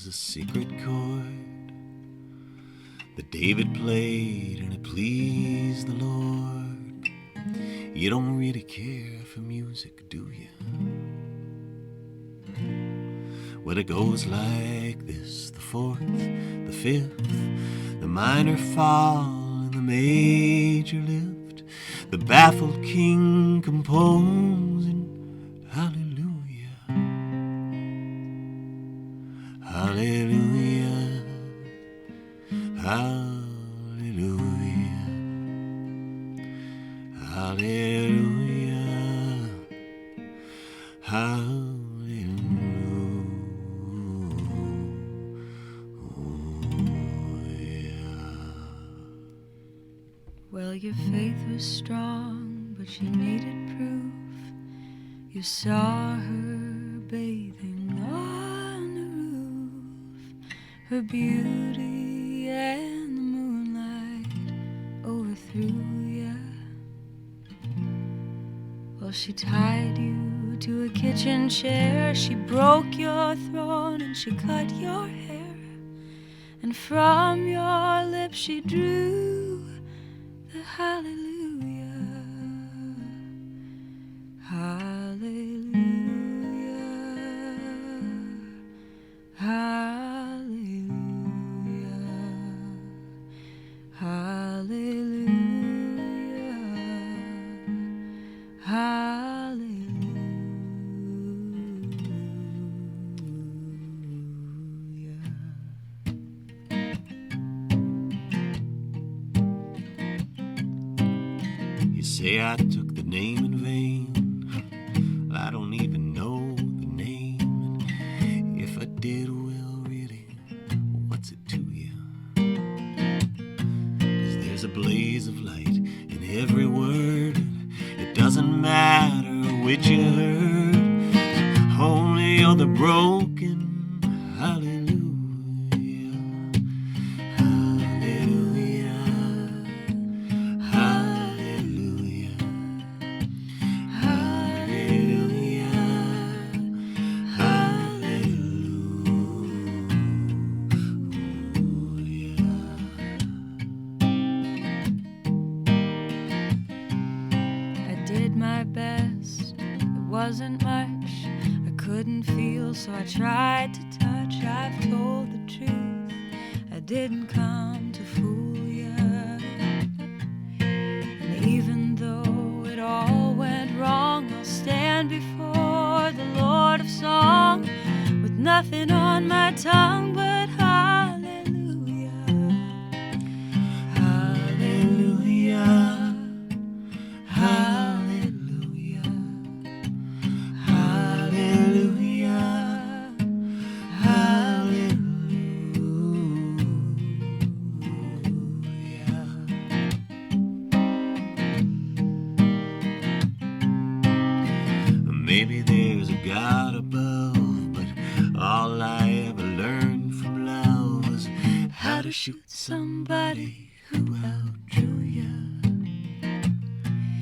a secret chord that David played and it pleased the Lord. You don't really care for music, do you? Well, it goes like this: the fourth, the fifth, the minor fall, and the major lift, the baffled king composing hallelujah, hallelujah, hallelujah, hallelujah, hallelujah. Well, your faith was strong, but she needed proof. You saw her bathing on the roof, her beauty and the moonlight overthrew ya. Well, she tied you to a kitchen chair, she broke your throne and she cut your hair, and from your lips she drew the hallelujah, hallelujah, hallelujah, hallelujah, hallelujah. You say I took the name in vain. Well, I don't even know the name. And if I did, well, really, what's it to you? 'Cause there's a blaze of light in every word. It doesn't matter which you heard. Only you're the broken hallelujah. Wasn't much I couldn't feel, so I tried to touch. I've told the truth, I didn't come to fool ya. And even though it all went wrong, I'll stand before the Lord of Song with nothing on my tongue but hallelujah, hallelujah, hallelujah. Maybe there's a God above, but all I ever learned from love was how to shoot somebody who outdrew ya.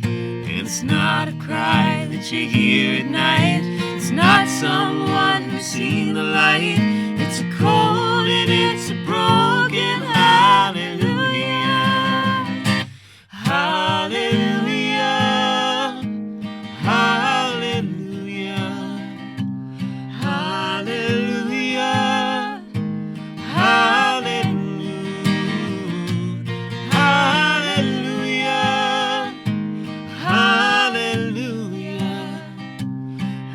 And it's not a cry that you hear at night, it's not someone who's seen the light. It's a cold and it's a broken hallelujah, hallelujah, hallelujah, hallelujah, hallelujah, hallelujah, hallelujah,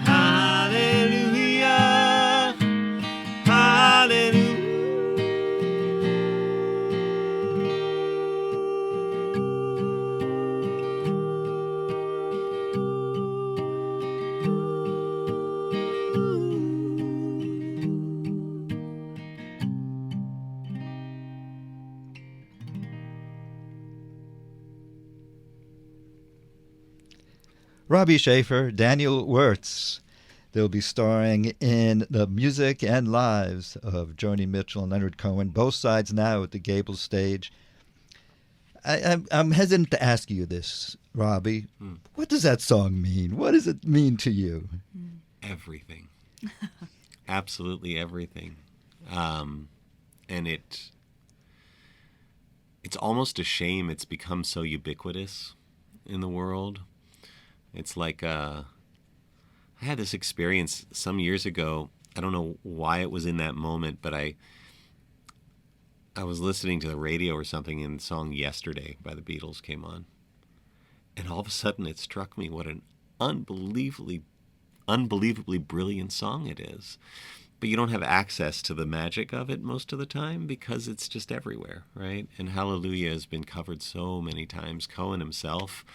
hallelujah, hallelujah. Robbie Schaefer, Daniel Wirtz. They'll be starring in the music and lives of Joni Mitchell and Leonard Cohen, both sides now at the Gable stage. I'm hesitant to ask you this, Robbie. What does that song mean? What does it mean to you? Everything. Absolutely everything. And it's almost a shame it's become so ubiquitous in the world. It's like I had this experience some years ago. I don't know why it was in that moment, but I was listening to the radio or something, and the song Yesterday by the Beatles came on. And all of a sudden it struck me what an unbelievably brilliant song it is. But you don't have access to the magic of it most of the time because it's just everywhere, right? And Hallelujah has been covered so many times. Cohen himself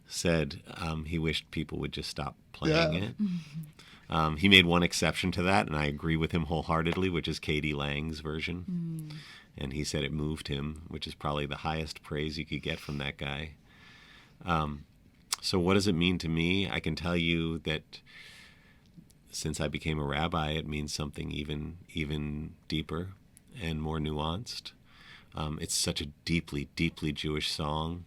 said he wished people would just stop playing it. He made one exception to that, and I agree with him wholeheartedly, which is K.D. Lang's version. And he said it moved him, which is probably the highest praise you could get from that guy. So what does it mean to me? I can tell you that since I became a rabbi, it means something even deeper and more nuanced. It's such a deeply, deeply Jewish song,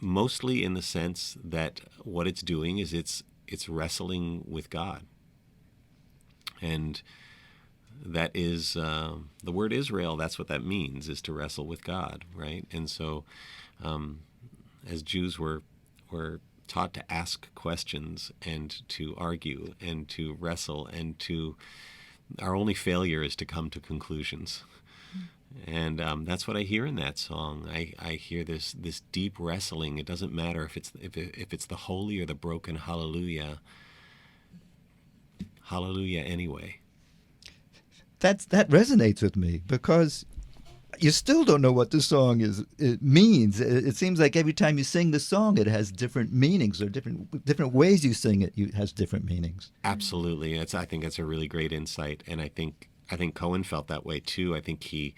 mostly in the sense that what it's doing is it's wrestling with God. And that is the word Israel. That's what that means, is to wrestle with God, right? And so as Jews were taught to ask questions and to argue and to wrestle, and our only failure is to come to conclusions. And that's what I hear in that song. I hear this deep wrestling. It doesn't matter if it's the holy or the broken hallelujah. Hallelujah anyway. That resonates with me because you still don't know what the song it means. It seems like every time you sing the song, it has different meanings, or different ways you sing it. It has different meanings. Absolutely, I think that's a really great insight, and I think Cohen felt that way too. I think he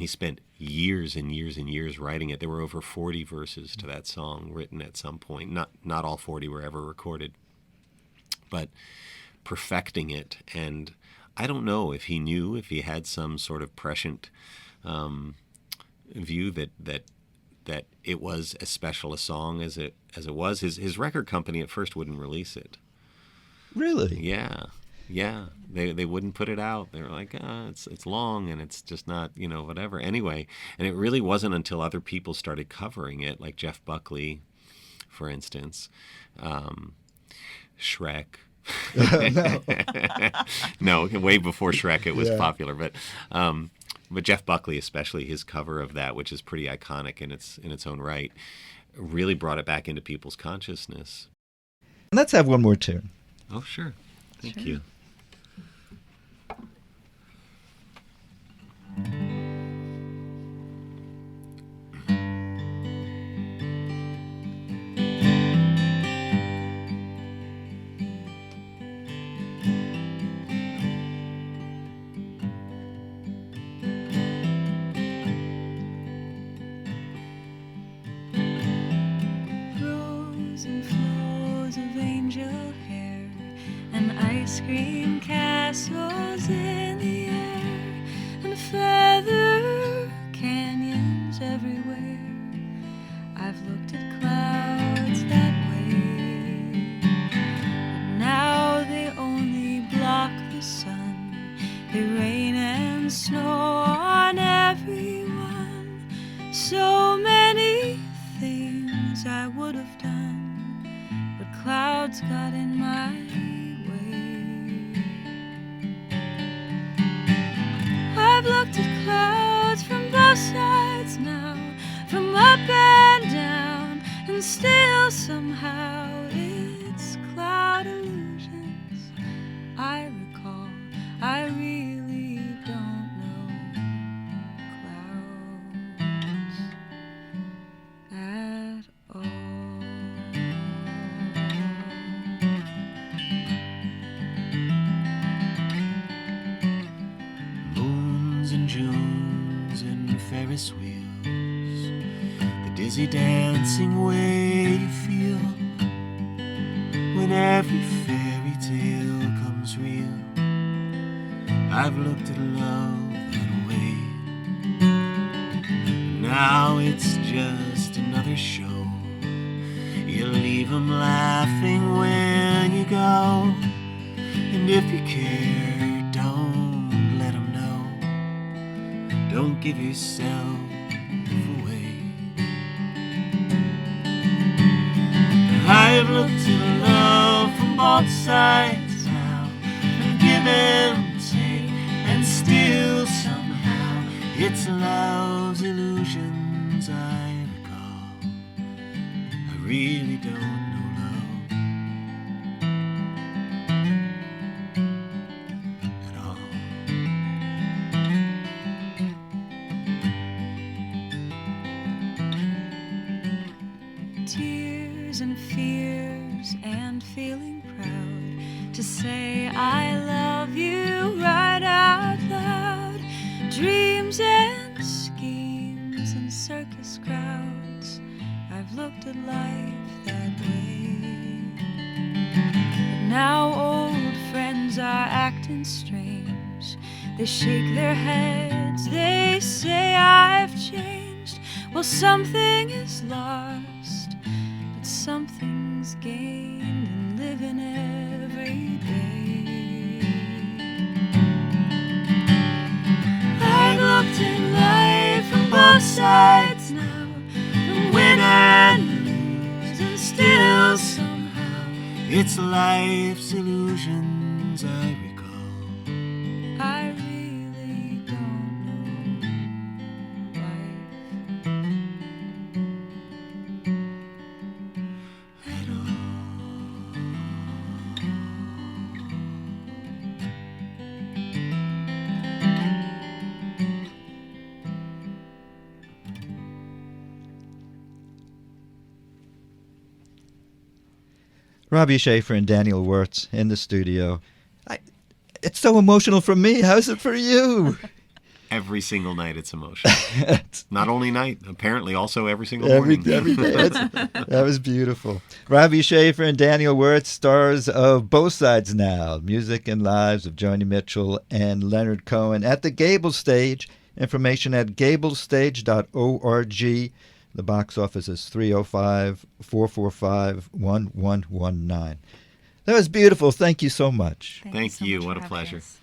spent years and years and years writing it. There were over 40 verses to that song written at some point. Not all 40 were ever recorded, but perfecting it. And I don't know if he knew, if he had some sort of prescient view that it was as special a song as it was. His record company at first wouldn't release it. Really? Yeah. They wouldn't put it out. They were like, it's long and it's just not, whatever. Anyway, and it really wasn't until other people started covering it, like Jeff Buckley, for instance, Shrek. No, way before Shrek it was popular, but Jeff Buckley, especially his cover of that, which is pretty iconic in its own right, really brought it back into people's consciousness. Let's have one more tune. Oh, sure. Thank you. Rows and flows of angel hair and ice cream castles in the air and feather canyons everywhere. I've looked at clouds that way, but now they only block the sun. They rain and snow on everyone. So many things I would have done, but clouds got in my way. I've looked at clouds from both sides now, from up and down, and still somehow it's cloud illusions I recall. I really don't know clouds at all. Moons and Junes and Ferris wheels, the dizzy dancing way you feel when every fairy tale comes real. I've looked at love that way. Now it's just another show. You leave 'em laughing when you go, and if you care, don't let 'em don't give yourself away. I've looked at love from both sides now, and give and take, and still somehow it's love's illusions I recall. I really don't know love at all. Tears and fears and feeling proud to say I love you right out loud. Dreams and schemes and circus crowds, I've looked at life that way. But now old friends are acting strange. They shake their heads, they say I've changed. Well, something is lost, but something's gained in living every day. I've looked at life from both sides now, from win and lose, and still somehow It's life's illusions I recall. I really don't know life At all. Robbie Schaefer and Daniel Wirtz in the studio. It's so emotional for me. How's it for you? Every single night it's emotional. Not only night, apparently also every single Every morning. day. That was beautiful. Robbie Schaefer and Daniel Wirtz, stars of Both Sides Now, Music and Lives of Joni Mitchell and Leonard Cohen at the Gable Stage. Information at gablestage.org. The box office is 305-445-1119. That was beautiful. Thank you so much. Thank so you. much What for a having pleasure. us.